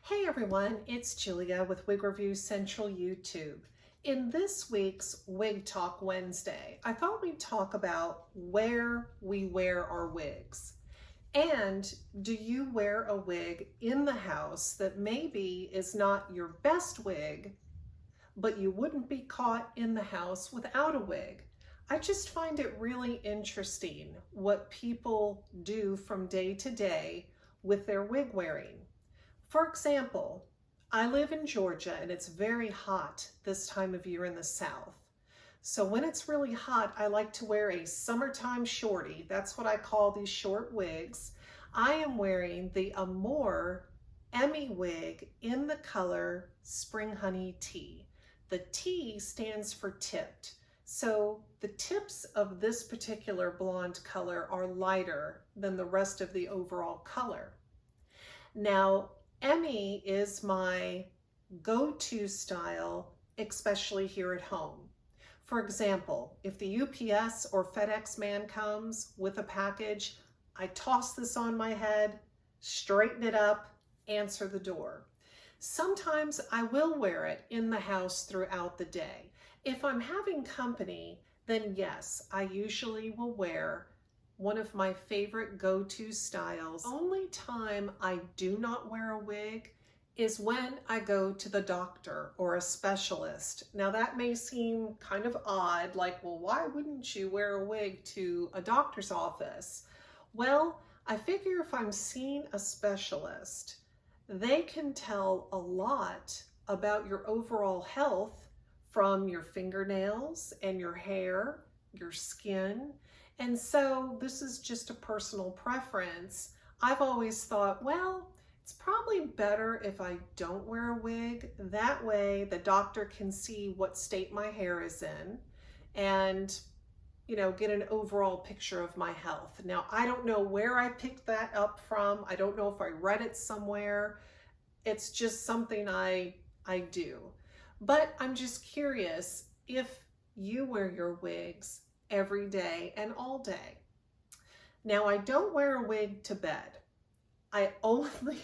Hey everyone, it's Julia with Wig Review Central YouTube. In this week's Wig Talk Wednesday, I thought we'd talk about where we wear our wigs. And do you wear a wig in the house that maybe is not your best wig, but you wouldn't be caught in the house without a wig? I just find it really interesting what people do from day to day with their wig wearing. For example, I live in Georgia and it's very hot this time of year in the South. So when it's really hot, I like to wear a summertime shorty. That's what I call these short wigs. I am wearing the Amore Emmy wig in the color Spring Honey Tea. The T stands for tipped. So the tips of this particular blonde color are lighter than the rest of the overall color. Now, Emmy is my go-to style, especially here at home. For example, if the UPS or FedEx man comes with a package, I toss this on my head, straighten it up, answer the door. Sometimes I will wear it in the house throughout the day. If I'm having company, then yes, I usually will wear one of my favorite go-to styles. Only time I do not wear a wig is when I go to the doctor or a specialist. Now that may seem kind of odd, like, well, why wouldn't you wear a wig to a doctor's office? Well, I figure if I'm seeing a specialist, they can tell a lot about your overall health from your fingernails and your hair, your skin. And so this is just a personal preference. I've always thought, well, it's probably better if I don't wear a wig. That way the doctor can see what state my hair is in and, get an overall picture of my health. Now, I don't know where I picked that up from. I don't know if I read it somewhere. It's just something I do. But I'm just curious if you wear your wigs every day and all day. Now, I don't wear a wig to bed. I only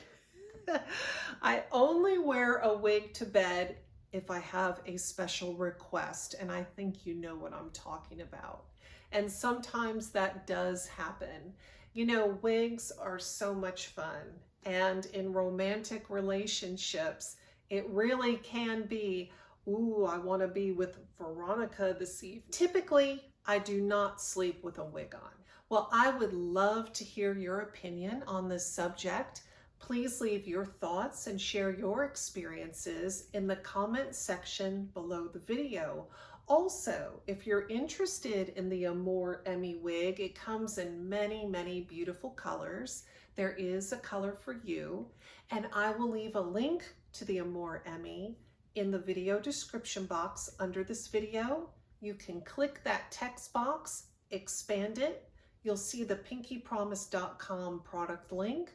wear a wig to bed if I have a special request, and I think you know what I'm talking about. And sometimes that does happen. Wigs are so much fun, and in romantic relationships, it really can be, ooh, I want to be with Veronica this evening. Typically, I do not sleep with a wig on. Well, I would love to hear your opinion on this subject. Please leave your thoughts and share your experiences in the comment section below the video. Also, if you're interested in the Amore Emmy wig, it comes in many, many beautiful colors. There is a color for you, and I will leave a link to the Amore Emmy in the video description box under this video. You can click that text box, expand it. You'll see the pinkypromise.com product link.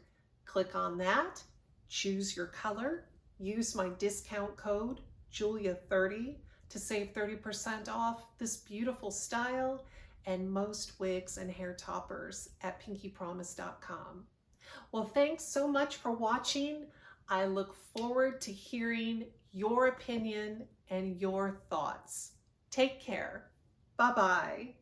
Click on that, choose your color, use my discount code, Julia30, to save 30% off this beautiful style and most wigs and hair toppers at pinkypromise.com. Well, thanks so much for watching. I look forward to hearing your opinion and your thoughts. Take care. Bye-bye.